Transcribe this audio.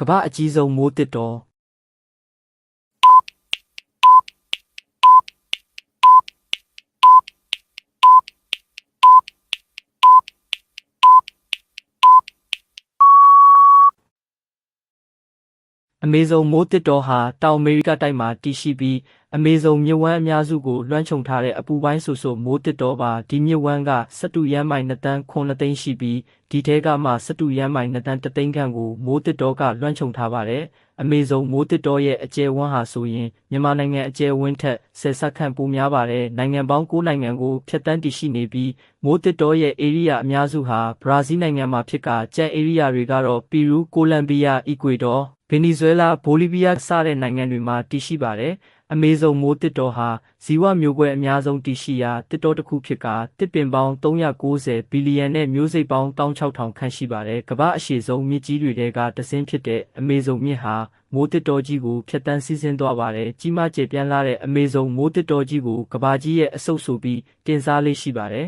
ကမ္ဘာအကြီးဆုံးမိုးတစ်တော်အမေဇုံမိုးတစ်တော်ဟာတောင်အမေရိကတိုက်မှာတည်ရှိပြီးအမေဇုံမြစ်ဝှမ်းအများစုကိုလွှမ်းခြုံထားတဲ့အပူပိုင်းဆိုဆိုမိုးတစ်တော်ပါဒီမြစ်ဝှမ်းကစတုရန်းမိုင်2တန်း9သိန်းရှိပြီးဒီထဲကမှစတုရန်းမိုင်2တန်း3သိန်းခန့်ကိုမိုးတစ်တော်ကလွှမ်းခြုံထားပါတယ်အမေဇုံမိုးတစ်တော်ရဲ့အကျယ်ဝန်းဟာဆိုရင်မြန်မာနိုင်ငံအကျယ်ဝန်းထက်10ဆခန့်ပိုများပါတယ်နိုင်ငံပေါင်း9နိုင်ငံကိုဖြတ်တန်းတည်ရှိနေပြီးမိုးတစ်တော်ရဲ့ဧရိယာအများစုဟာဘရာဇီးနိုင်ငံမှာဖြစ်ကကျန်ဧရိယာတွေကတော့ပီရူးကိုလံဘီယာအီကွေဒေါဗင်နီဇွဲလားဘိုလီဗီးယားစတဲ့နိုင်ငံတွေမှာတည်ရှိပါတယ်အမေဇုံမိုးတစ်တော်ဟာဇီဝမျိုးကွဲအများဆုံးတည်ရှိရာတစ်တော်တစ်ခုဖြစ်ကတစ်ပင်ပေါင်း390ဘီလီယံနဲ့မျိုးစိတ်ပေါင်း16000ခန့်ရှိပါတယ်ကမ္ဘာအရှည်ဆုံးမြစ်ကြီးတွေထဲကတစ်စင်းဖြစ်တဲ့အမေဇုံမြစ်ဟာမိုးတစ်တော်ကြီးကိုဖြတ်တန်းစီးဆင်းသွားပါတယ်ကြီးမားကျယ်ပြန့်လာတဲ့အမေဇုံမိုးတစ်တော်ကြီးကိုကမ္ဘာကြီးရဲ့အဆုတ်ဆိုပြီးတင်စားလေးရှိပါတယ်